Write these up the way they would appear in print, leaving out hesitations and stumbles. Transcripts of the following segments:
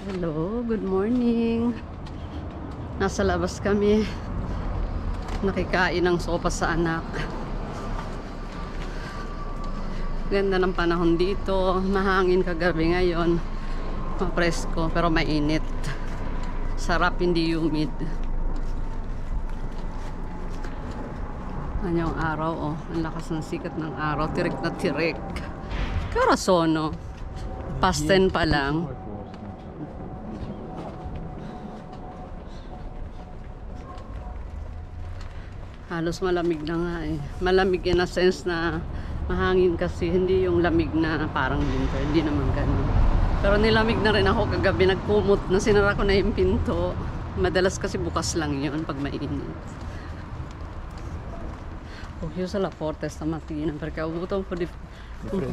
Hello, good morning. Nasa labas kami. Nakikain ng sopas sa anak. Ganda ng panahon dito. Mahangin kagabi ngayon. Mapresko pero mainit. Sarap, hindi humid. Ano yung araw, oh. Ang lakas ng sikat ng araw. Tirik na tirik. Karasono. Past 10 pa lang. Halos malamig na nga eh. Malamig in a sense na mahangin kasi, hindi yung lamig na parang winter. Hindi naman ganun. Pero nilamig na rin ako kagabi. Nagkumot na, sinara ko na yung pinto. Madalas kasi bukas lang yun pag mainit. Oh, io se la porta stamattina perché ho avuto un po' di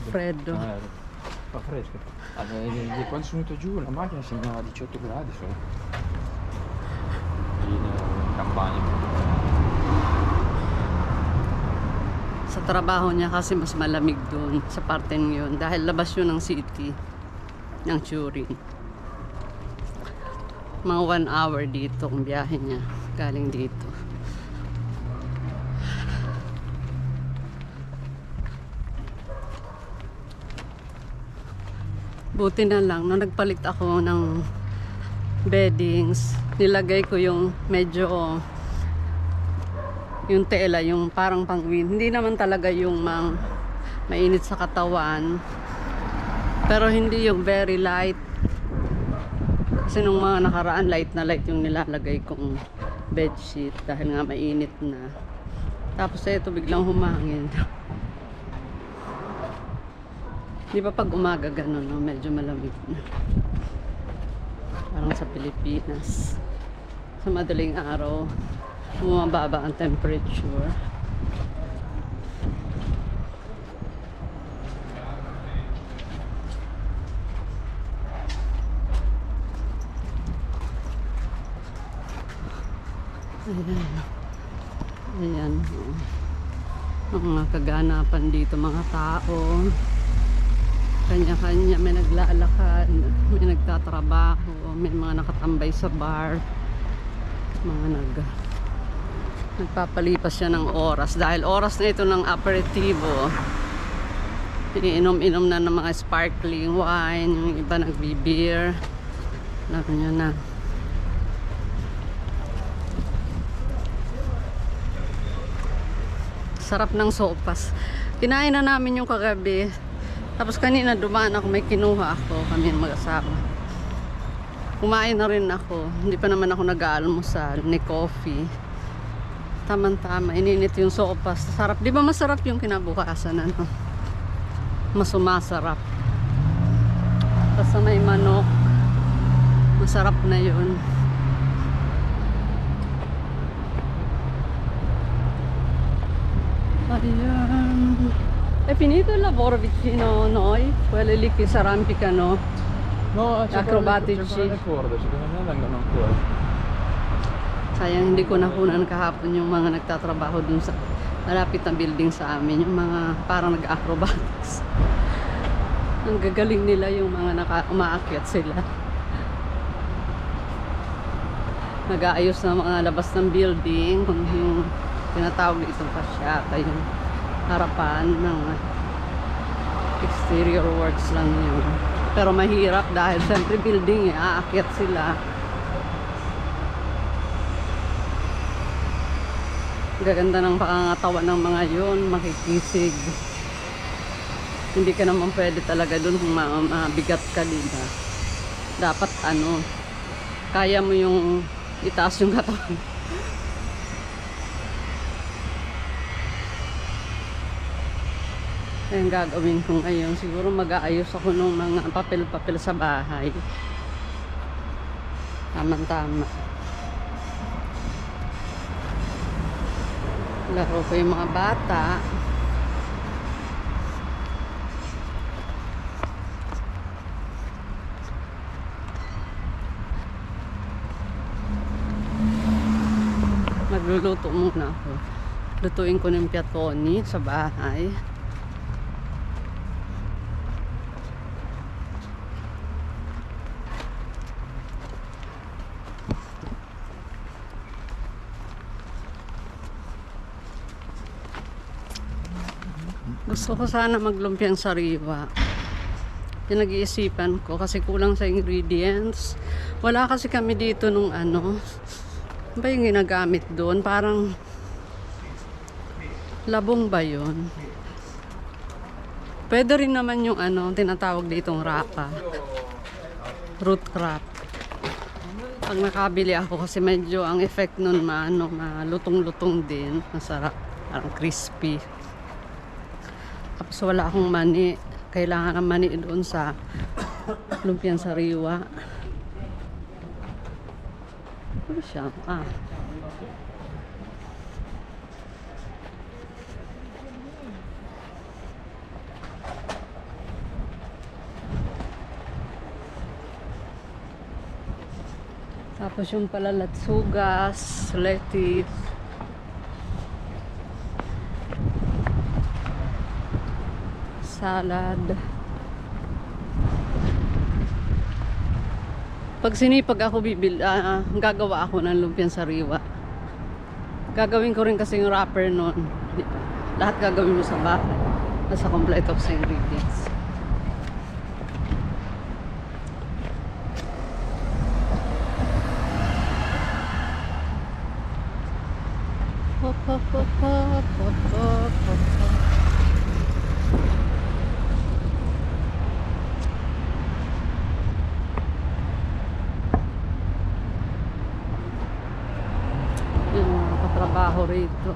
freddo. Fa fresco. Allora, quando sono venuto giù la macchina segnava 18 gradi solo. In campagna. Sa trabaho niya kasi mas malamig doon sa parte yun dahil labas yun ng city ng Turin. Mga 1 hour dito ang biyahe niya galing dito. Buti na lang nung nagpalit ako ng beddings, nilagay ko yung medyo yung tela, yung parang pang-wind. Hindi naman talaga yung mainit sa katawan. Pero hindi yung very light. Kasi nung mga nakaraan, light na light yung nilalagay kong bedsheet dahil nga mainit na. Tapos ito biglang humangin. Di ba pag umaga ganun, no? Medyo malamig na. Parang sa Pilipinas. Sa madaling araw, bumababa ang temperature. Ayan. Ayan. Mga kaganapan dito, mga tao. Kanya-kanya, may naglalakad, may nagtatrabaho, may mga nakatambay sa bar, mga nagpapalipas siya ng oras dahil oras na ito ng aperitivo. Iniinom-inom na ng mga sparkling wine, yung iba nagbi-beer. Alam nyo na. Sarap ng sopas. Kinain na namin yung kagabi. Tapos kanina dumaan ako, may kinuha ako, kami mag-asawa. Kumain na rin ako. Hindi pa naman ako nag-aalmusal, ni coffee. Tama-tama, ininit yung sopas. Sarap. Di ba masarap yung kinabukasan, ano? Mas sumasarap. Basta may manok. Masarap na yun. Ayan. È finito il lavoro vicino a noi? Quelli lì che si arrampicano? No, Acrobatici. c'è le corde, secondo me vengono ancora. Sayang hindi ko nakunan kahapon yung mga nagtatrabaho dun sa malapit na building sa amin, yung mga parang nag-acrobatics. Ang gagaling nila yung mga umaakyat sila. Nag-aayos na mga labas ng building, kung yung tinatawag itong pasyata, yung harapan ng exterior works lang yun. Pero mahirap dahil siyempre building, aakyat sila. Gaganda ng pangangatawan ng mga yun, makikisig. Hindi ka naman pwede talaga dun kung mabigat ka, diba? Dapat ano, kaya mo yung itaas yung katawan. Ang gagawin ko ngayon, siguro mag-aayos ako ng mga papel-papel sa bahay. Tama-tama. Laro ko yung mga bata. Magluluto muna ako. Lutuin ko ng piatoni sa bahay. Gusto ko sana maglumpiang sariwa. Pinag-iisipan ko kasi kulang sa ingredients. Wala kasi kami dito nung ano. Ano ba yung ginagamit doon? Parang labong ba yun? Pwede rin naman yung ano, tinatawag ditong rapa. Root crop. Pag nakabili ako kasi medyo ang effect nun malutong-lutong din. Masarap. Parang crispy. Tapos wala akong mani. Kailangan ng mani doon sa lumpiang sariwa. Ano siya? Tapos yung palalatsugas, lettuce. Salad. Pag sinipag ako gagawa ako ng lumpiang sariwa. Gagawin ko rin kasi yung wrapper nun. Lahat gagawin mo sa bahay. Nasa complete of ingredients. Hop, hop, hop, hop, hop, hop, hop, hop. Trabaho rito.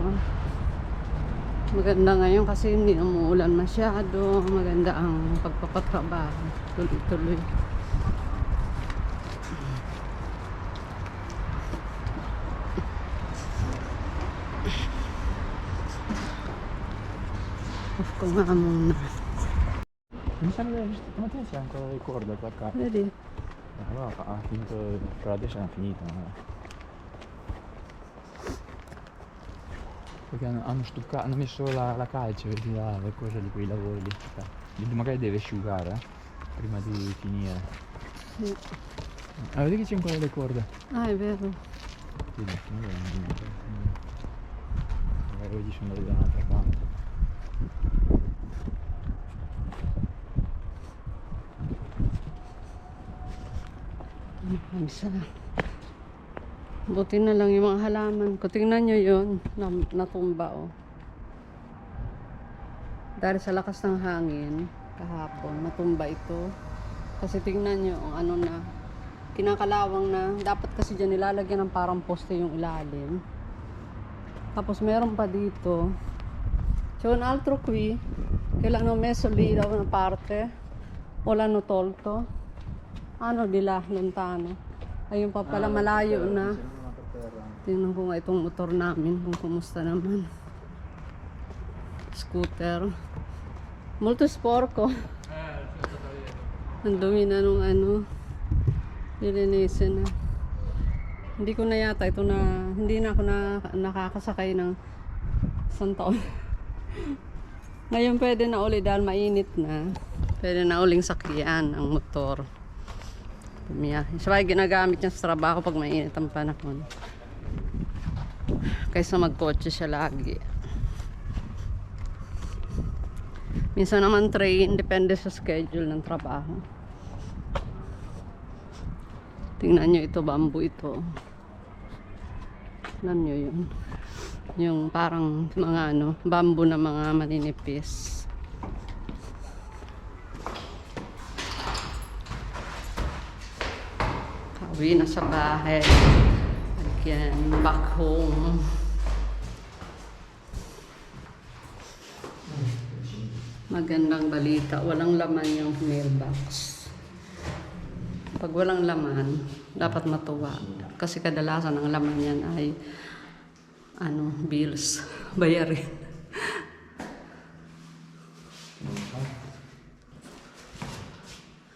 Maganda ngayon kasi hindi umuulan masyado. Maganda ang pagpapatrabaho. Tuloy-tuloy. Off ko nga muna. Mi sembra stamattina c'è ancora le corde attaccate. Vedi? Allora ha finito per adesso è finita. Perché hanno messo la calce, vedi là, le cose di quei lavori lì. Magari deve asciugare prima di finire. Sì. Vedi che c'è ancora le corde. Ah, è vero. Sì, magari oggi sono da un'altra parte. Isa. Buti na lang yung mga halaman ko. Tingnan nyo yun. Natumba oh. Dahil sa lakas ng hangin kahapon, natumba ito. Kasi tingnan nyo ang ano na kinakalawang na. Dapat kasi dyan nilalagyan ng parang poste yung ilalim. Tapos meron pa dito. C'è un altro qui che l'hanno messo lì da una parte o l'hanno tolto. Ano di là, lontano. Ayun pa pala, malayo na. Tingnan ko nga itong motor namin kung kumusta naman. Scooter. Molto sporco. Ang dumi na nung ano. Nilinisin na. Hindi ko na yata ito na, hindi na ako nakakasakay ng isang taon. Ngayon pwede na uli dahil mainit na. Pwede na uling sakyan ang motor. Sabay ginagamit niya sa trabaho pag mainit ang panahon. Kaysa magkotse siya lagi. Minsan naman train, depende sa schedule ng trabaho. Tingnan nyo ito, bamboo ito. Alam nyo yun. Yung parang mga bamboo na mga maninipis. Uwi na sa bahay. Again, back home. Magandang balita. Walang laman yung mailbox. Pag walang laman, dapat matuwa. Kasi kadalasan ang laman yan ay bills. Bayarin.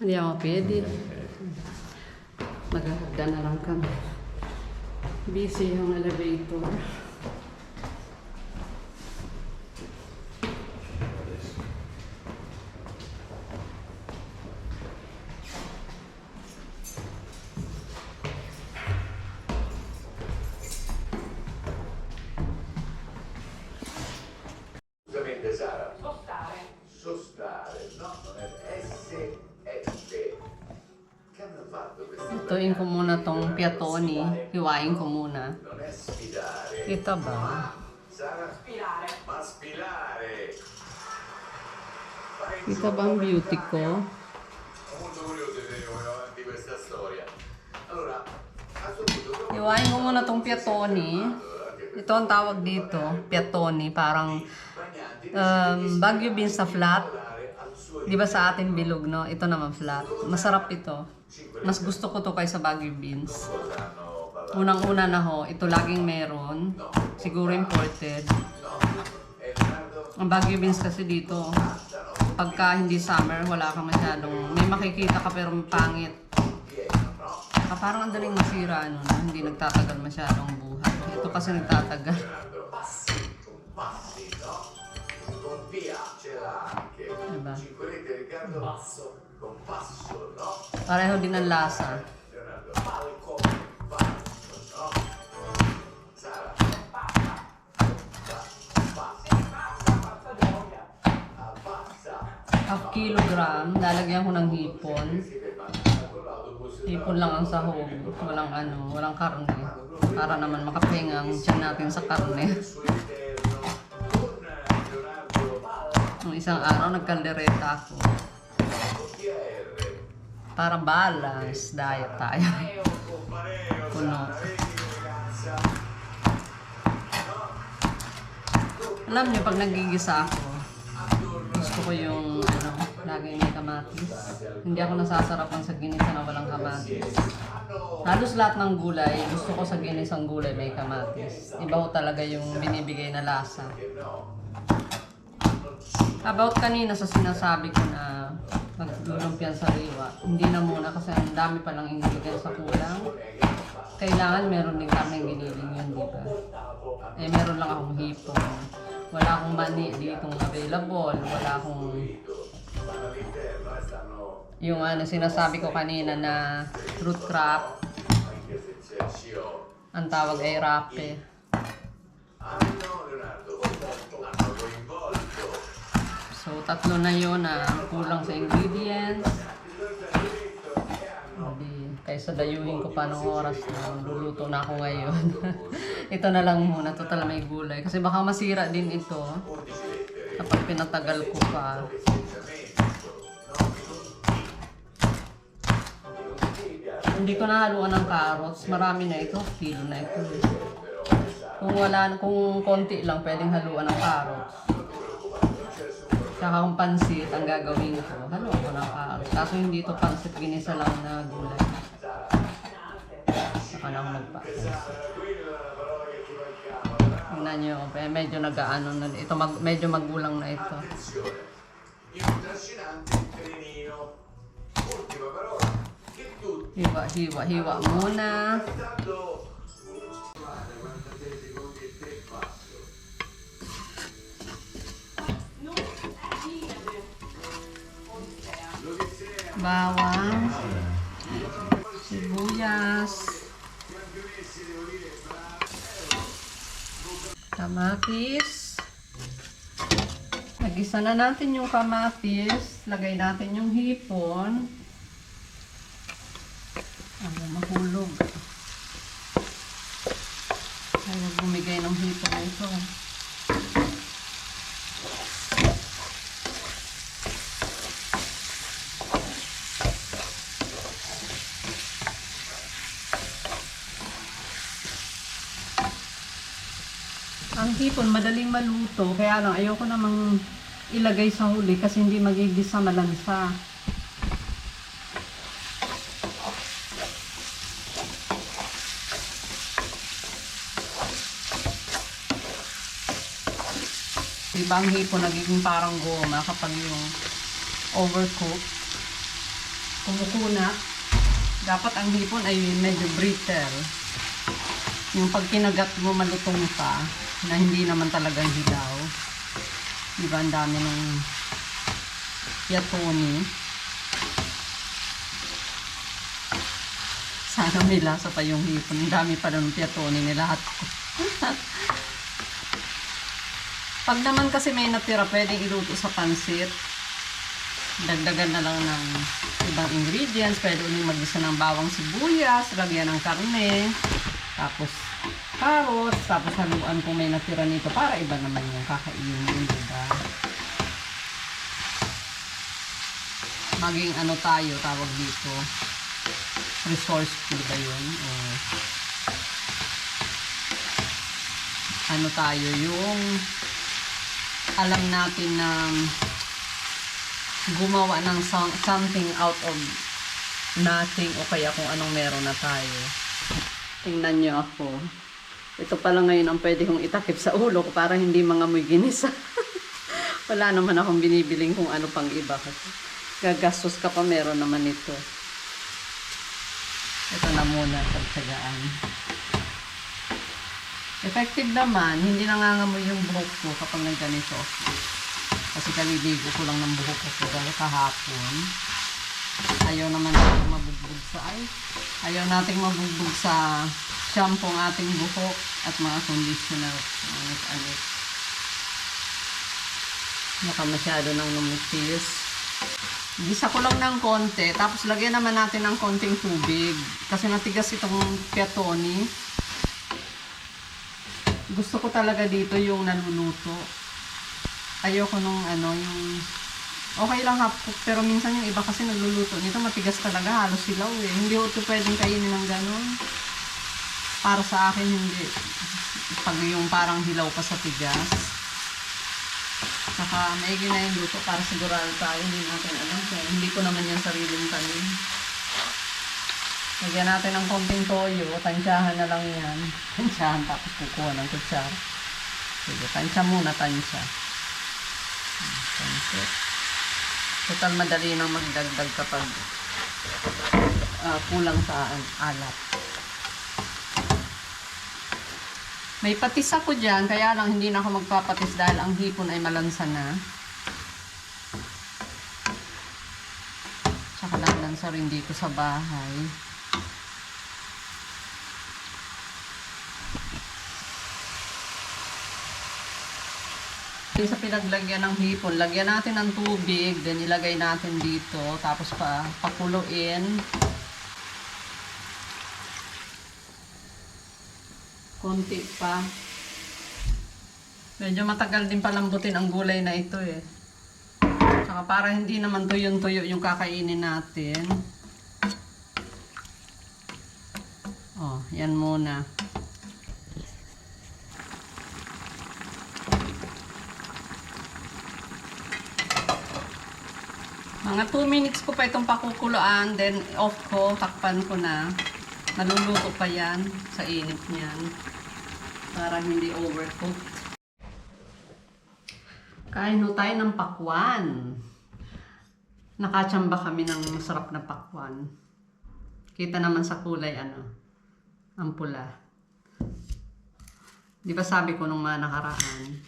Andiamo a piedi. Magagda na lang kami. Busy yung elevator. Sara. Lutuin ko muna tong piatoni. Hiwain ko muna. Kita ba? Kita ba ang beauty ko? Hiwain ko muna tong piatoni. Ito ang tawag dito, piatoni. Parang Baguio beans na flat. Di ba sa atin bilog, no? Ito naman flat. Masarap ito. Mas gusto ko to kaysa Baguio beans. Unang-una na ho, ito laging meron. Siguro imported. Ang Baguio beans kasi dito, pagka hindi summer, wala ka masyadong, may makikita ka pero pangit. Parang ang daling masira, ano, na hindi nagtatagal masyadong buhay. Ito kasi nagtatagal. Diba? Pareho din ang lasa. Half kilogram, lalagyan ko ng hipon. Hipon lang ang sahog, walang karne. Para naman makapahinga ang tiyan natin sa karne. Nung isang araw, nagkaldereta ako. Para balance diet tayo. Puno. Alam niyo, pag nagigisa ako, gusto ko yung laging may kamatis. Hindi ako nasasarapan sa ginisa na walang kamatis. Halos lahat ng gulay, gusto ko sa ginisang gulay may kamatis. Iba ko talaga yung binibigay na lasa. About kanina sa sinasabi ko na maglulumpian sa riwa, hindi na muna kasi ang dami palang ingredients sa kulang. Kailangan meron din karneng giniling yun, di ba? Meron lang akong hipon. Wala akong mani ditong available. Wala akong yung sinasabi ko kanina na root crop. Ang tawag ay rape. So, 3 na yun na kulang sa ingredients. Kaysa dayuhin ko pa ng oras na luluto na ako ngayon. Ito na lang muna, total may gulay. Kasi baka masira din ito kapag pinatagal ko pa. Hindi ko nahaluan ng carrots. Marami na ito. Kilo na ito. Kung konti lang, pwedeng haluan ng carrots. Tsaka kung pansit ang gagawin ko, haluan ko ng carrots. Kaso hindi ito pansit, ginisa lang na gulay. Saka na ako magpapansit. Tingnan nyo, medyo nag-ano na ito. Medyo magulang na ito. Hiwa muna. Bawang, sibuyas, kamatis. Nagisa na natin yung kamatis. Lagay natin yung hipon. Mahulog. Ayaw bumigay ng hipon na ito. Ang hipon madaling maluto, kaya lang ayoko namang ilagay sa huli kasi hindi magigisa malansa. Diba ang hipon nagiging parang goma kapag yung overcook, kumukunak. Dapat ang hipon ay medyo brittle. Yung pag kinagat mo malutong pa, na hindi naman talagang hilaw. Diba ang dami ng piatoni. Sana may lasa pa yung hipon. Ang dami pa ng piatoni nilahat ko. Pag naman kasi may natira, pwedeng iluto sa pansit. Dagdagan na lang ng ibang ingredients. Pwede ulit mag-isa ng bawang sibuyas, lagyan ng karne, tapos carrots, tapos haluan kung may natira nito para iba naman yung kakainin, diba? Maging ano tayo, tawag dito, resourceful ba yun? O ano tayo, yung alam natin na gumawa ng something out of nothing o kaya kung anong meron na tayo. Tingnan nyo ako. Ito pala ngayon ang pwede kong itakip sa ulo ko para hindi mangamoy ginisa. Wala naman akong binibiling kung ano pang iba. Gagastos ka pa, meron naman ito. Ito na muna, pagtsagaan. Effective naman, hindi nangangamoy yung buhok ko kapag nagganito. Kasi kaliligo ko lang ng buhok ko dahil kahapon. Ayaw naman natin mabugbog sa ayaw nating mabugbog sa shampoo ng ating buhok at mga conditioner. Anit-anit. Baka masyado nang lumipis. Gisa ko lang ng konti. Tapos lagyan naman natin ng konting tubig. Kasi matigas itong piatoni. Gusto ko talaga dito yung naluluto. Ayoko nung ano, yung okay lang half cook, pero minsan yung iba kasi nagluluto nito matigas talaga, halos silaw eh. Hindi ko ito pwedeng kainin ng ganun. Para sa akin hindi. Pag yung parang hilaw pa sa tigas. Saka maigi na yung luto para sigurado tayo, hindi natin alam. Kaya hindi ko naman yung sariling tanim. Lagyan natin ng konting toyo, tansyahan na lang yan. Tansyahan, tapos kukuha ng kutsara. Sige, tansya muna, tansya. Tansya. Total madali nang magdagdag kapag kulang sa alat. May patis ako dyan, kaya lang hindi na ako magpapatis dahil ang hipon ay malansa na. Tsaka lansa rin dito sa bahay. Sa pinaglagyan ng hipon, lagyan natin ng tubig, then ilagay natin dito, tapos pakuluin. Konti pa. Medyo matagal din palambutin ang gulay na ito eh. Saka para hindi naman tuyo-tuyo yung kakainin natin. Oh, yan muna. Mga 2 minutes ko pa itong pakukuluan, then off ko, takpan ko na. Naluluto pa yan sa init niyan. Para hindi overcooked. Kain ho tayo ng pakwan. Nakachamba kami ng masarap na pakwan. Kita naman sa kulay, ang pula. Di ba sabi ko nung mga nakaraan,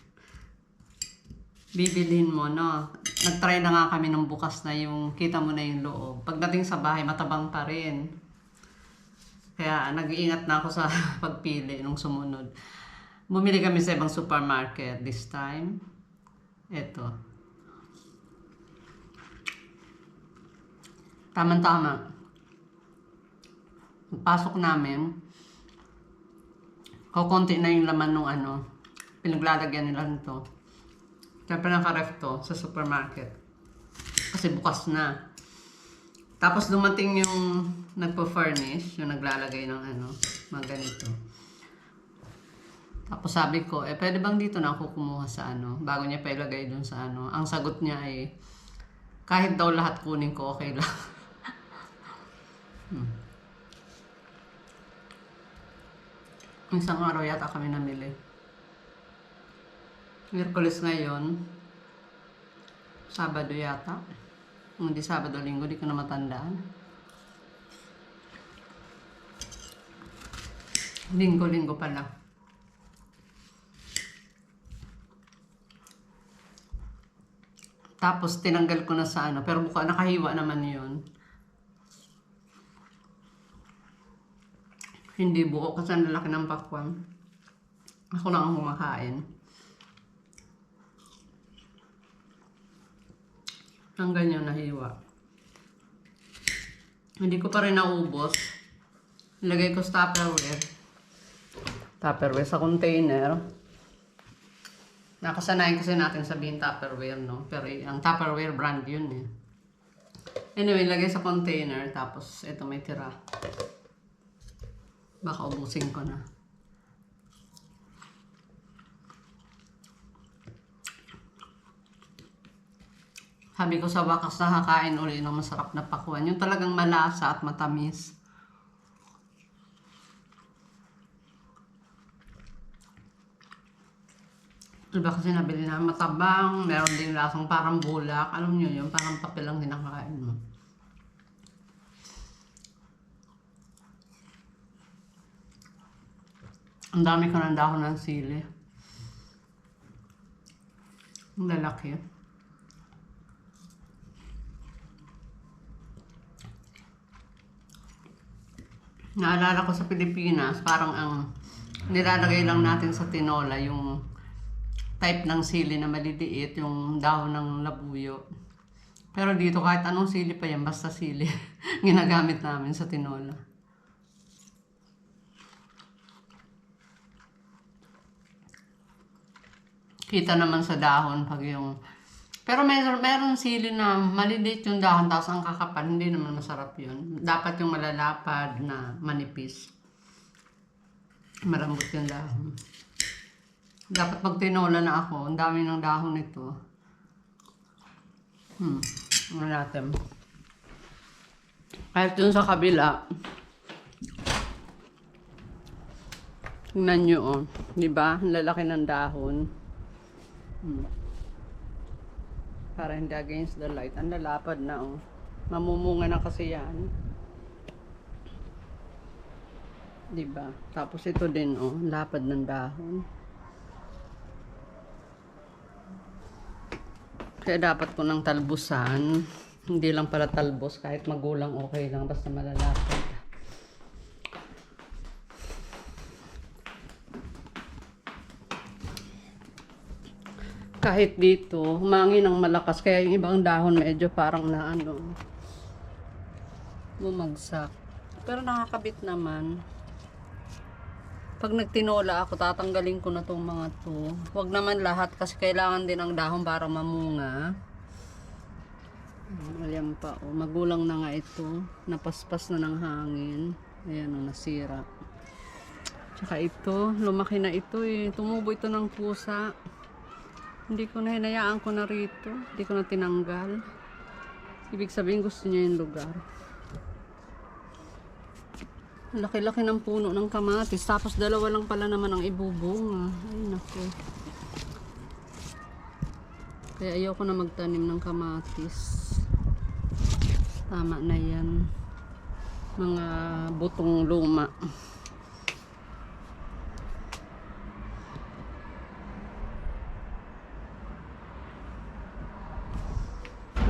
bibilhin mo, no? Nag-try na nga kami nung bukas na yung, kita mo na yung loob. Pagdating sa bahay, matabang pa rin. Kaya nag-iingat na ako sa pagpili nung sumunod. Bumili kami sa ibang supermarket this time. Ito. Tama-tama. Pasok namin, kukunti na yung laman nung pinaglalagyan nila nito. Siyempre naka-ref to sa supermarket. Kasi bukas na. Tapos dumating yung nagpo-furnish, yung naglalagay ng mga ganito. Tapos sabi ko, pwede bang dito na ako kumuha sa bago niya pa ilagay dun sa Ang sagot niya ay, kahit daw lahat kunin ko, okay lang. Isang araw yata kami namili. Miyerkules ngayon. Sabado yata. Hindi Sabado, Linggo, di ko na matandaan. Linggo pala. Tapos tinanggal ko na sa pero nakahiwa naman yun. Hindi buo kasi ang lalaki ng pakwan. Ako lang ang kumakain. Ang ganyan nahiwa. Hindi ko pa rin naubos. Ilagay ko sa Tupperware. Tupperware sa container. Nakasanayin kasi natin sabihin Tupperware, no? Pero ang Tupperware brand yun eh. Anyway, lagay sa container. Tapos, ito may tira. Baka ubusin ko na. Sabi ko sa wakas nakakain uli ng masarap na pakwan. Yung talagang malasa at matamis. Diba kasi nabili na matabang, meron din lasang parang bulak. Alam nyo yun, parang papel lang din nakakain mo. Ang dami ko ng dahon ng sili. Ang lalaki. Naalala ko sa Pilipinas, parang ang nilalagay lang natin sa tinola yung type ng sili na maliliit, yung dahon ng labuyo. Pero dito kahit anong sili pa yan, basta sili, ginagamit namin sa tinola. Kita naman sa dahon pag yung... Pero meron sili na maliliit yung dahon, tapos ang kakapal, hindi naman masarap yun. Dapat yung malalapad na manipis. Malambot yung dahon. Dapat pag tinola na ako, ang dami ng dahon nito. Ano natin? Kahit dun sa kabila, tingnan nyo, oh. Diba? Ang lalaki ng dahon. Para hindi against the light. Ang lalapad na, oh. Mamumunga na kasi yan. Diba? Tapos ito din, oh. Lapad ng dahon. Kaya dapat ko ng talbusan. Hindi lang pala talbos. Kahit magulang okay lang. Basta malalapad. Kahit dito, humangin ng malakas. Kaya yung ibang dahon medyo parang na ano, bumagsak. Pero nakakabit naman. Pag nagtinola ako, tatanggalin ko na tong mga to. Huwag naman lahat kasi kailangan din ang dahon para mamunga. Ayan pa, oh. Magulang na nga ito. Napaspas na ng hangin. Ayan, oh, nasira. Tsaka ito, lumaki na ito eh. Tumubo ito ng pusa. Hindi ko na hinayaan ko na rito. Hindi ko na tinanggal. Ibig sabihin gusto niya yung lugar. Laki-laki ng puno ng kamatis. Tapos dalawa lang pala naman ang ibubunga. Ay naku. Kaya ayoko na magtanim ng kamatis. Tama na yan. Mga butong luma.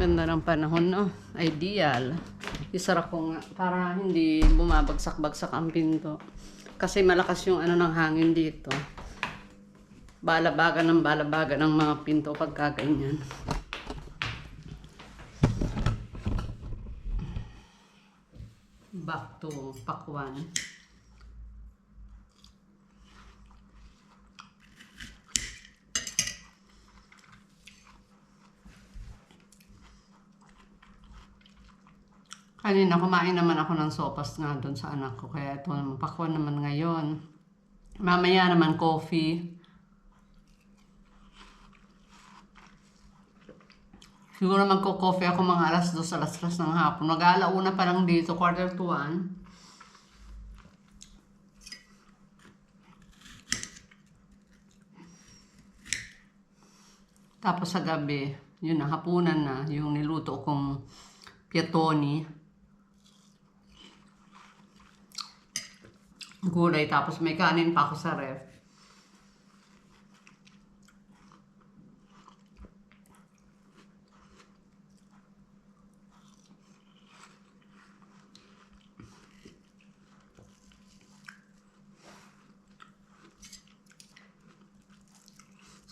Ganda ng panahon, no? Ideal. Isara ko nga para hindi bumabagsak-bagsak ang pinto. Kasi malakas yung ano ng hangin dito. Balabagan ng mga pinto pagka ganyan. Back to pakwan. Kanina kumain naman ako ng sopas nga doon sa anak ko. Kaya ito naman, pakwan naman ngayon. Mamaya naman coffee. Siguro magko-coffee ako mga alas 2, alas 3 ng hapon. Mag-aalauna pa lang dito, 1:45. Tapos sa gabi, yun na, hapunan na, yung niluto kong piatoni. Gulay, tapos may kanin pa ako sa ref.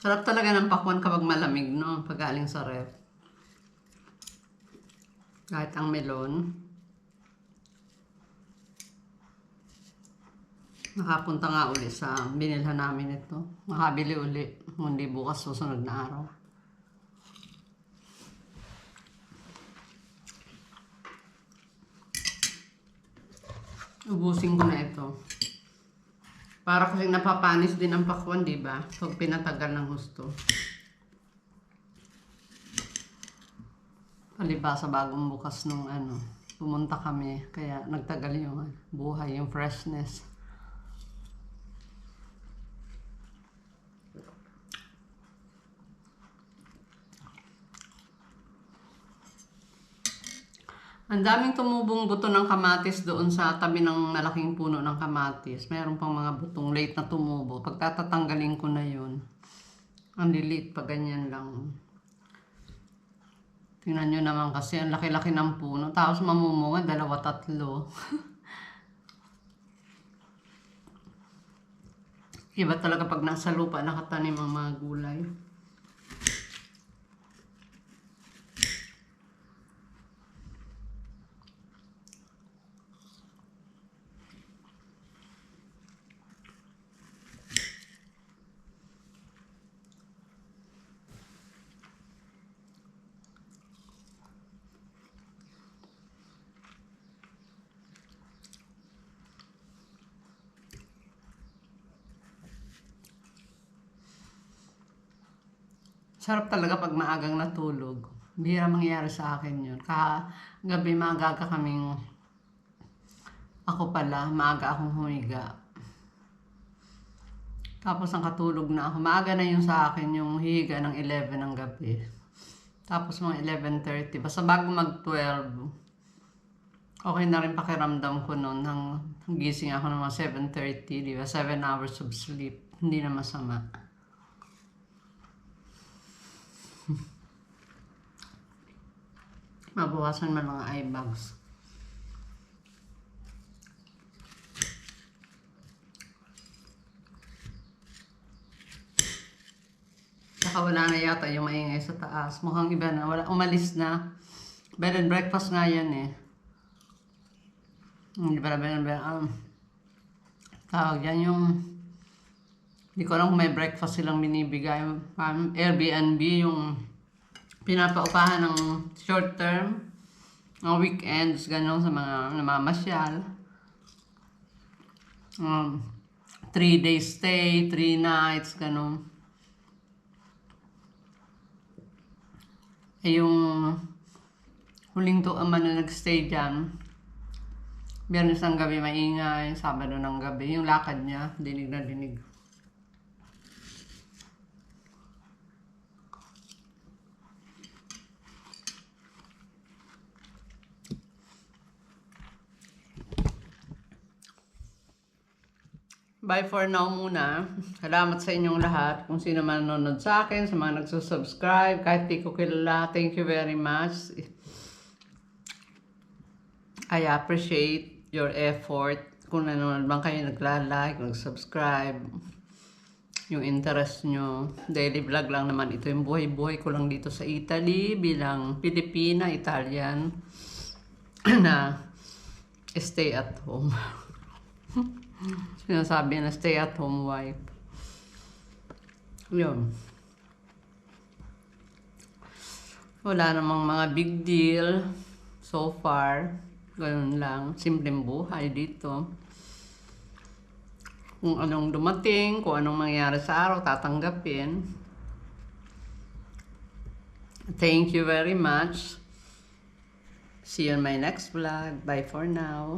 Sarap talaga ng pakwan kapag malamig, no? Pag galing sa ref. Kahit ang melon. Nakapunta nga uli sa binilhan namin ito. Makabili uli. Hindi bukas susunod na araw. Ubusin ko na ito. Para kasi napapanis din ang pakwan, di ba? Pag pinatagal ng husto. Palibasa bagong bukas nung pumunta kami. Kaya nagtagal yung buhay, yung freshness. Ang daming tumubong buto ng kamatis doon sa tabi ng malaking puno ng kamatis. Meron pang mga butong late na tumubo. Pagtatatanggalin ko na yun. Ang liliit pa ganyan lang. Tingnan nyo naman kasi ang laki-laki ng puno. Tapos mamumunga, 2-3. Iba talaga pag nasa lupa nakatanim ang mga gulay. Sarap talaga pag maagang natulog. Bihira mangyayari sa akin yun. Kagabi maaga kaming maaga akong humiga. Tapos ang katulog na ako. Maaga na yun sa akin yung hihiga ng 11 ng gabi. Tapos mga 11:30. Basta bago mag-12. Okay na rin pakiramdam ko noon. Gising ako ng mga 7:30. Di ba? 7 hours of sleep. Hindi na masama. Mabawasan man mga eye bags. Saka wala na yata yung maingay sa taas. Mukhang iba na. Umalis na. Bed and breakfast nga yan eh. Hindi pala bed and breakfast. Tawag yan yung... Hindi ko alam kung may breakfast silang binibigay. Airbnb yung pinapaupahan ng short term. Mga weekends, gano'n sa mga namamasyal. 3 days stay, 3 nights, gano'n. Eh yung huling tuaman na nag-stay dyan, Biyernes ng gabi maingay, Sabado ng gabi, yung lakad niya, dinig na dinig. Bye for now muna. Salamat sa inyong lahat. Kung sino man nanonood sa akin, sa mga nagsusubscribe, kahit di ko kilala, thank you very much. I appreciate your effort. Kung nanonood man kayo, nagla-like, nag-subscribe, yung interest nyo. Daily vlog lang naman ito. Yung buhay-buhay ko lang dito sa Italy bilang Pilipina, Italian na stay at home. Sinasabi na stay at home wife. Yun. Wala namang mga big deal so far. Ganun lang. Simpleng buhay dito. Kung anong dumating, kung anong mangyayari sa araw, tatanggapin. Thank you very much. See you on my next vlog. Bye for now.